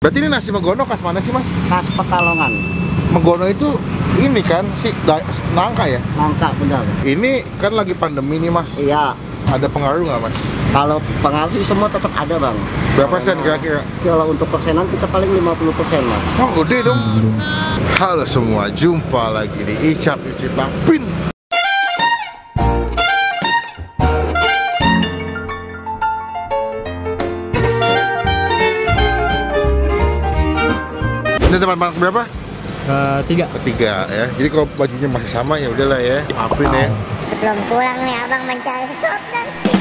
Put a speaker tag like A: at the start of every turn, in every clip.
A: Berarti ini nasi Megono khas mana sih mas?
B: Khas Pekalongan.
A: Megono itu ini kan si nangka ya?
B: Nangka benar.
A: Ini kan lagi pandemi nih mas.
B: Iya.
A: Ada pengaruh nggak mas?
B: Kalau pengaruh sih semua tetap ada bang.
A: Berapa persen kira-kira?
B: Kalau untuk persenan kita paling 50% mas.
A: Oh gede dong. Halo semua, jumpa lagi di Icap Icip Bang Pin. Ini tempat makan berapa? Ketiga ya. Jadi kalau bajunya masih sama ya udahlah ya. Maafin ya.
C: Belum pulang nih abang mencari sop dan sih.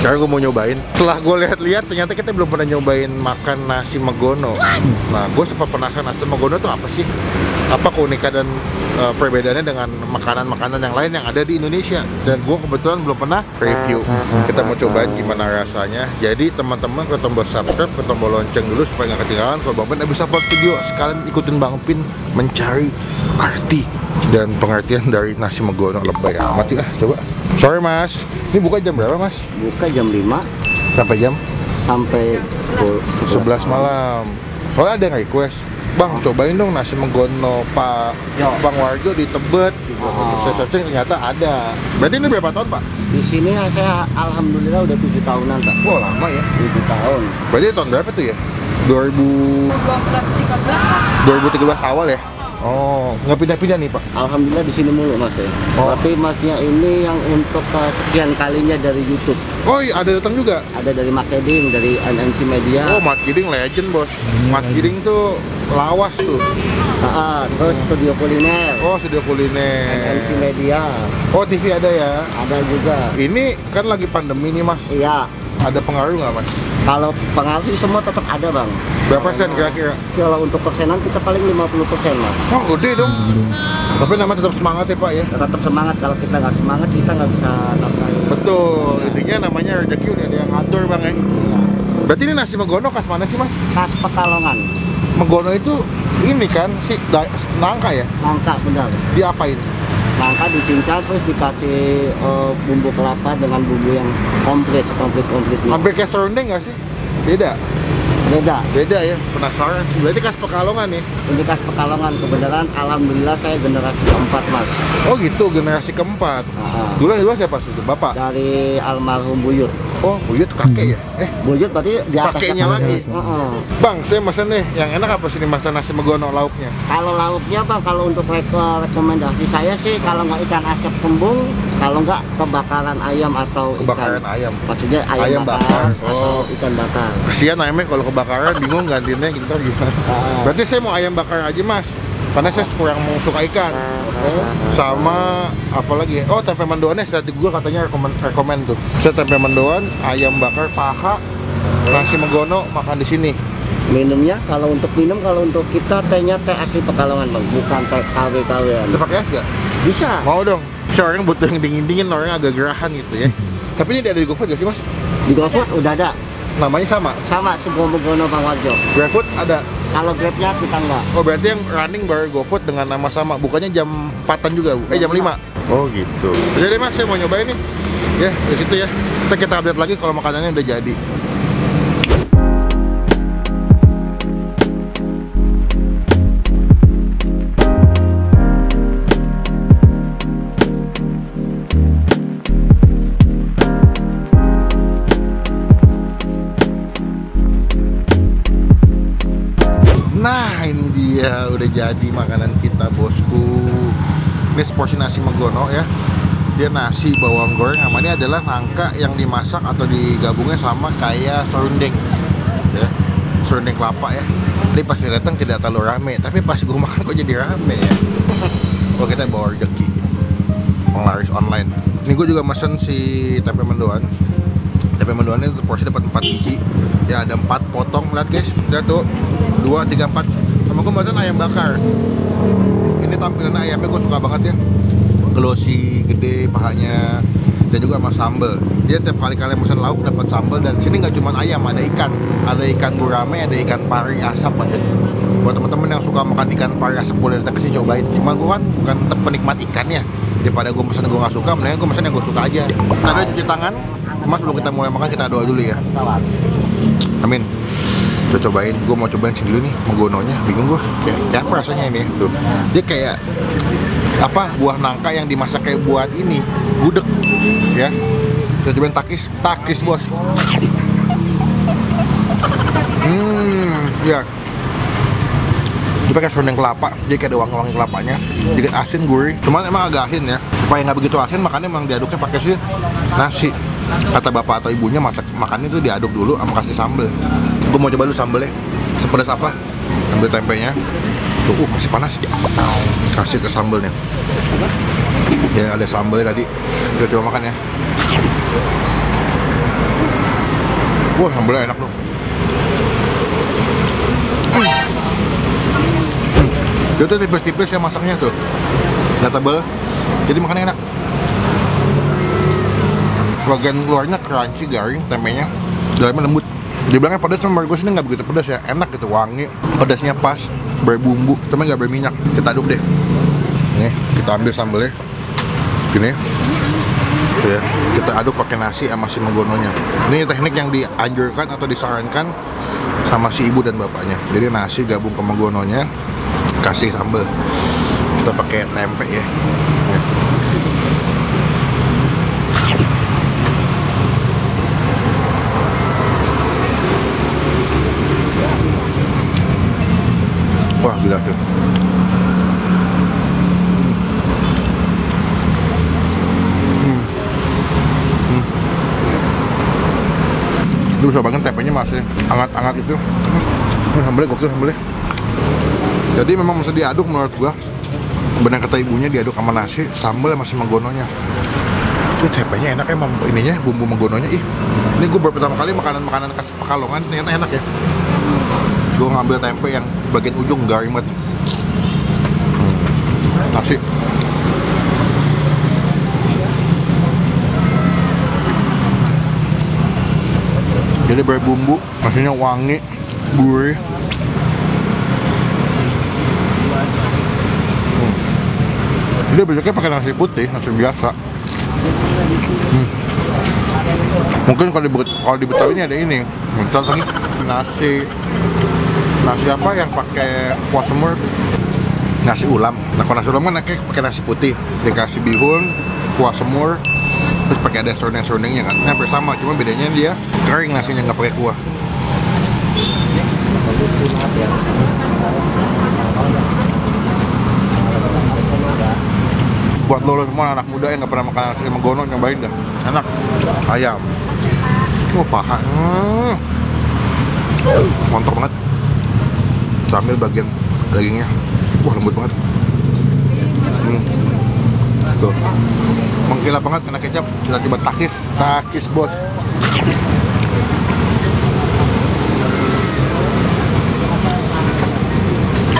A: Cara gue mau nyobain. Setelah gue lihat-lihat ternyata kita belum pernah nyobain makan nasi Megono. Nah, gue sempat penasaran nasi Megono itu apa sih? Apa keunikan dan perbedaannya dengan makanan-makanan yang lain yang ada di Indonesia? Dan gue kebetulan belum pernah review. Kita mau cobain gimana rasanya. Jadi teman-teman ke tombol subscribe, ke tombol lonceng dulu supaya nggak ketinggalan kalau Bang Pin bisa upload video. Sekalian ikutin Bang Pin mencari arti dan pengertian dari nasi Megono. Lebay amat ya, coba. Sorry mas, ini buka jam berapa mas?
B: Buka jam 5
A: Sampai jam?
B: sampai
A: 11 malam. Oh ada yang request, Bang cobain dong nasi Megono Pak Bang Warjo di Tebet. Saya searching ternyata ada. Berarti ini berapa tahun Pak?
B: Di sini saya alhamdulillah udah 7 tahunan Pak.
A: Oh lama ya?
B: 7 tahun.
A: Berarti tahun berapa tuh ya? 2013 awal ya? Oh, nggak pindah-pindah nih Pak?
B: Alhamdulillah di sini mulu mas ya.
A: Oh.
B: Tapi masnya ini yang untuk sekian kalinya dari YouTube.
A: Oh iya, ada datang juga?
B: Ada dari Marketing, dari NNC Media.
A: Oh, Mat Giring legend bos. Mat Giring tuh lawas tuh.
B: Terus Studio Kuliner.
A: Oh, studio kuliner.
B: NNC Media.
A: Oh, TV ada ya?
B: Ada juga.
A: Ini kan lagi pandemi nih mas.
B: Iya.
A: Ada pengaruh nggak mas?
B: Kalau pengaruh sih semua tetap ada bang.
A: Berapa persen kira-kira?
B: Kalau untuk persenan kita paling 50% mas.
A: Oh, gede dong. Tapi namanya tetap semangat ya Pak ya?
B: Tetap semangat, kalau kita nggak semangat kita nggak bisa nafkahin.
A: Betul, intinya namanya rezeki udah ada yang ngatur bang ya? Berarti ini nasi Megono khas mana sih mas?
B: Khas Pekalongan.
A: Megono itu ini kan si nangka ya?
B: Nangka benar.
A: Diapain?
B: Nangka dicincang terus dikasih bumbu kelapa dengan bumbu yang komplit komplit.
A: Hampir kayak serundeng nggak sih? Beda?
B: Beda
A: Ya, penasaran sih. Berarti khas Pekalongan nih?
B: ini khas Pekalongan. Kebenaran alhamdulillah saya generasi keempat mas.
A: Oh gitu, generasi keempat. Dulu yang dua siapa sih? Bapak?
B: Dari almarhum Buyut.
A: Oh, Buyut kakek ya?
B: Buyut berarti di atas
A: Kakeknya lagi? Bang, saya mesen nih, yang enak apa sih nih mas nasi Megono lauknya?
B: Kalau lauknya bang, kalau untuk rekomendasi saya sih kalau nggak ikan asap kembung, kalau nggak kebakaran ayam atau
A: Kebakaran
B: ikan.
A: ayam?
B: Maksudnya ayam bakar atau ikan bakar.
A: Kasihan ayamnya kalau kebakaran bingung gantinya gitu gimana. Berarti saya mau ayam bakar aja mas, karena saya kurang suka ikan. Sama apa lagi? Oh, tempe mendoannya saya di Google katanya rekomen tuh. Saya tempe mendoan, ayam bakar, paha, nasi Megono makan di sini.
B: Minumnya kalau untuk minum, kalau untuk kita tehnya teh asli Pekalongan bang, bukan teh KW-KW-an.
A: Bisa pakai es nggak?
B: Bisa.
A: Mau dong. Saya orang butuh yang dingin-dingin, orang agak gerahan gitu ya. Tapi ini ada di GoFood nggak sih mas?
B: Di GoFood udah ada.
A: Namanya sama?
B: Sama Megono Bang Warjo.
A: GrabFood ada?
B: Kalau Grabnya kita enggak.
A: Oh berarti yang running baru GoFood dengan nama sama, bukannya jam 4-an juga bu? Jam 5? Oh gitu. Jadi mas saya mau nyobain nih. Ya di situ ya. Kita update lagi kalau makanannya udah jadi. Nah ini dia udah jadi makanan kita bosku. Ini seporsi nasi Megono ya. Dia nasi bawang goreng, sama ini adalah nangka yang dimasak atau digabungnya sama kayak serundeng ya, serundeng kelapa ya. Tadi pas datang tidak terlalu rame, tapi pas gue makan kok jadi rame ya. Oh kita bawa rezeki penglaris online. Ini gue juga mesen si tempe mendoan. Tempe mendoannya itu porsi dapat 4 biji. Ya ada 4 potong, lihat guys. Lihat tuh 2, 3, 4. Sama gue mesen ayam bakar. Ini tampilan ayamnya gue suka banget ya. Glossy, gede pahanya, dan juga sama sambal. Dia tiap kali kalian mesen lauk dapat sambal, dan sini nggak cuma ayam, ada ikan gurame, ada ikan pari asap aja. Buat teman-teman yang suka makan ikan pari asap boleh datang ke sini cobain. Cuma gue kan bukan penikmat ikannya. Daripada gue mesen gue nggak suka, mendingan gue mesen yang gue suka aja. Ada cuci tangan. Mas sebelum kita mulai makan kita doa dulu ya. Amin. Kita cobain, gue mau cobain sih dulu nih menggononya, bingung gue kayak apa rasanya ini tuh. Dia kayak apa, buah nangka yang dimasak kayak buat ini gudeg ya. Kita cobain takis bos. Ya. Dia pakai serundeng kelapa, jadi kayak ada wangi-wangi kelapanya, dikit asin gurih. Cuman emang agak asin ya, supaya nggak begitu asin makanya emang diaduknya pakai sih nasi. Kata bapak atau ibunya makannya itu diaduk dulu sama kasih sambel. Gue mau coba dulu sambelnya, sepedas apa. Ambil tempenya, tuh masih panas. Kasih ke sambelnya. Ya ada sambelnya tadi, kita coba makan ya. Wah sambelnya enak tuh. Dia tuh tipis-tipis ya masaknya tuh, nggak tebel, jadi makannya enak. Bagian luarnya crunchy, garing, tempenya, dalamnya lembut. Dibilangnya pedas, sama gue sini nggak begitu pedas ya, enak gitu, wangi, pedasnya pas, berbumbu, tapi nggak berminyak. Kita aduk deh. Nih, kita ambil sambelnya, gini, tuh ya. Kita aduk pakai nasi sama si menggononya. Ini teknik yang dianjurkan atau disarankan sama si ibu dan bapaknya. Jadi nasi gabung ke menggononya, kasih sambal. Kita pakai tempe ya. Wah gila tuh. Itu bisa banget, tempenya masih hangat-hangat itu. Sambelnya gokil sambelnya. Jadi memang mesti diaduk menurut gua. Benar kata ibunya, diaduk sama nasi, sambal masih menggononya. Itu tempenya enak emang ininya, bumbu menggononya. Ih, ini gua baru pertama kali makanan-makanan khas Pekalongan, ternyata enak ya. Gua ngambil tempe yang bagian ujung garing banget. Nasi. Jadi berbumbu, nasinya wangi, gurih. Dia besoknya pakai nasi putih, nasi biasa. Mungkin kalau di Betawi ini ada ini. Contohnya nasi apa yang pakai kuah semur, nasi ulam. Nah kalau nasi ulam kan pakai nasi putih, dikasih bihun, kuah semur, terus pakai ada serundeng-serundengnya kan. Hampir sama, cuma bedanya dia kering nasinya, nggak pakai kuah. Buat lo semua anak muda yang nggak pernah makan nasi menggono, nyobain dah, enak. Ayam, paha, mantap banget. Sambil bagian dagingnya, wah lembut banget. Tuh, mengkilap banget kena kecap. Kita coba takis bos.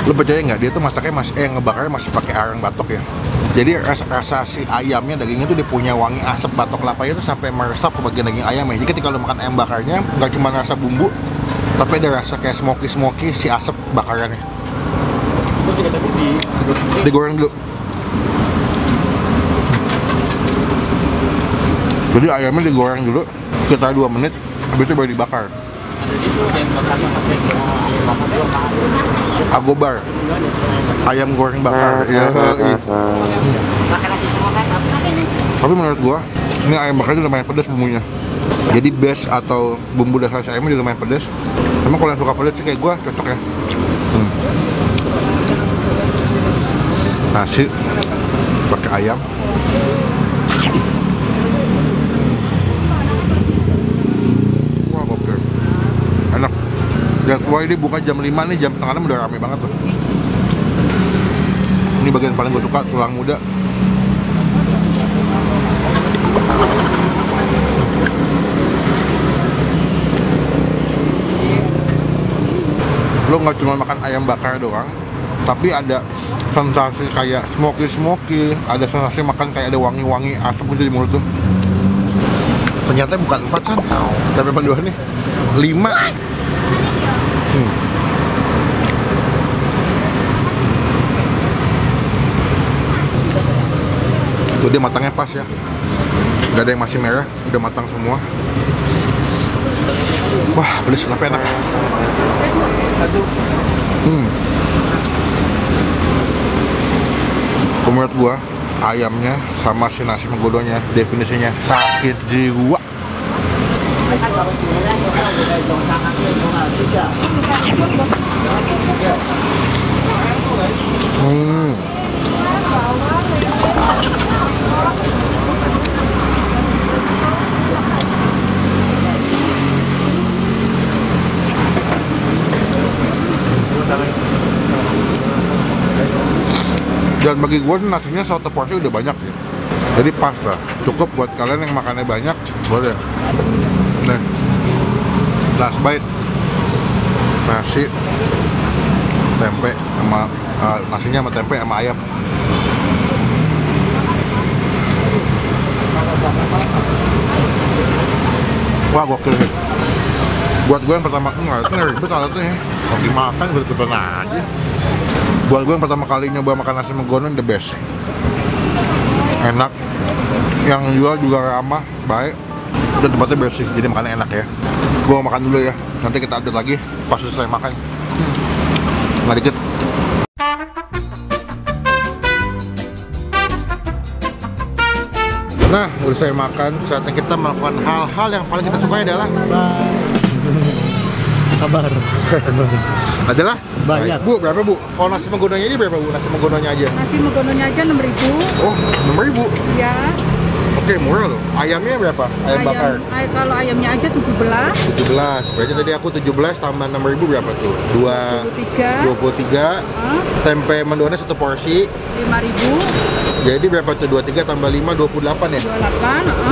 A: Lo percaya nggak, dia tuh masaknya ngebakarnya masih pakai arang batok ya. Jadi rasa si ayamnya, dagingnya tuh dia punya wangi asap batok kelapanya tuh sampai meresap ke bagian daging ayamnya. Jadi ketika lo makan ayam bakarnya, nggak cuma rasa bumbu, tapi ada rasa kayak smoky si asap bakarannya. Digoreng dulu. Jadi ayamnya digoreng dulu sekitar 2 menit, habis itu baru dibakar. Agobar, ayam goreng bakar. Ya, tapi menurut gua ini ayam bakarnya lumayan pedas bumbunya. Jadi base atau bumbu dasar ayamnya lumayan pedas. Emang kalau yang suka pedas sih kayak gua cocok ya. Nasi pakai ayam. Wah gokil, enak. Dan wah ini buka jam 5 nih, jam setengah 6 udah rame banget tuh. Ini bagian paling gue suka, tulang muda. Lo nggak cuma makan ayam bakar doang, tapi ada sensasi kayak smoky, ada sensasi makan kayak ada wangi-wangi asap gitu di mulut tuh. Ternyata bukan 4 San, tapi apa 2 nih? 5. Tuh dia matangnya pas ya, gak ada yang masih merah, udah matang semua. Wah pedas tapi enak. Menurut gua ayamnya sama si nasi menggodonya definisinya sakit jiwa. Dan bagi gue nasinya satu porsi udah banyak sih, jadi pas lah, cukup buat kalian yang makannya banyak, boleh. Nih, last bite, nasi, tempe sama nasinya sama tempe sama ayam. Wah gokil sih. Buat gue yang pertama nggak ribet alatnya ya, mau dimakan berikutan aja. Buat gue yang pertama kali nyoba makan nasi menggono the best, enak, yang jual juga ramah, baik, dan tempatnya bersih, jadi makannya enak ya. Gue makan dulu ya, nanti kita update lagi pas selesai makan. Nggak dikit. Nah, udah saya makan, saatnya kita melakukan hal-hal yang paling kita sukai adalah
B: Kabar.
A: adalah
B: Banyak.
A: Bu, berapa Bu? Kalau nasi menggonanya aja berapa Bu? Nasi menggonanya aja?
D: Nasi menggononya aja 6.000.
A: Oh, 6.000.
D: Ya.
A: Oke, murah loh. Ayamnya berapa? Ayam bakar?
D: Kalau ayamnya aja 17.
A: 17. Berarti tadi aku 17 tambah 6.000 berapa tuh? 23.
D: Hah?
A: Tempe mendoannya satu porsi.
D: 5.000.
A: Jadi berapa tuh? 23 tambah 5, 28 ya?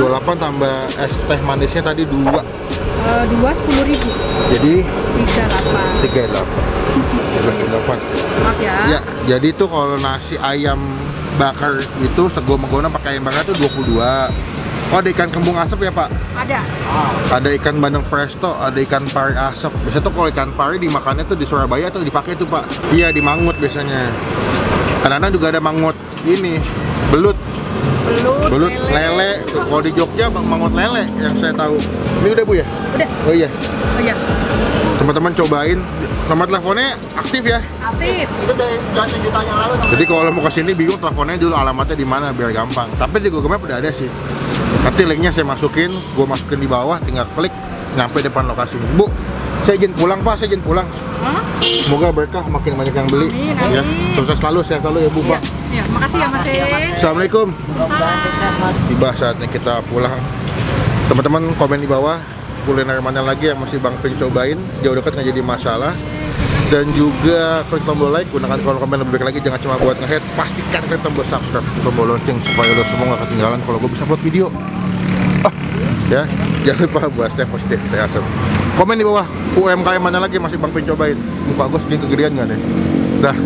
D: 28.
A: 28 tambah es teh manisnya tadi 2.
D: 10.000.
A: Jadi
D: 38.
A: 38.
D: Maaf ya.
A: Ya, jadi tuh kalau nasi ayam bakar itu sego menggono pakai ayam bakar tuh 22. Oh, ada ikan kembung asap ya Pak?
D: Ada.
A: Ada ikan bandeng presto, ada ikan pari asap. Biasanya tuh kalau ikan pari dimakannya tuh di Surabaya tuh dipakai tuh Pak. Iya, di mangut biasanya. Kadang-kadang juga ada mangut ini, belut lele. Kalau di Jogja mangut lele yang saya tahu. Ini udah Bu ya?
D: Udah.
A: Oh iya.
D: Oh ya.
A: Teman-teman cobain. Nomor teleponnya aktif ya?
D: Aktif.
B: Itu dari 1 juta yang lalu.
A: Jadi kalau mau kesini bingung teleponnya dulu alamatnya di mana biar gampang. Tapi di Google Maps udah ada sih. Nanti linknya saya masukin, gue masukin di bawah, tinggal klik nyampe depan lokasi. Bu, saya izin pulang Pak, saya izin pulang.
D: Hah?
A: Semoga berkah, makin banyak yang beli.
D: Amin,
A: Ya,
D: amin.
A: sukses selalu, sehat selalu ya Bu Pak.
D: Ya, makasih ya Mas.
A: Assalamualaikum.
D: Salam.
A: Tiba saatnya kita pulang. Teman-teman komen di bawah kuliner mana lagi yang masih Bang Ping cobain, jauh dekat nggak jadi masalah. Dan juga klik tombol like, gunakan kolom komen lebih baik lagi, jangan cuma buat nge-head, pastikan klik tombol subscribe, tombol lonceng supaya lo semua nggak ketinggalan kalau gue bisa upload video. Ya, jangan lupa buat stay positif, stay awesome. Komen di bawah UMKM mana lagi masih Bang Ping cobain. Muka gue segini kegedean nggak nih? Dah.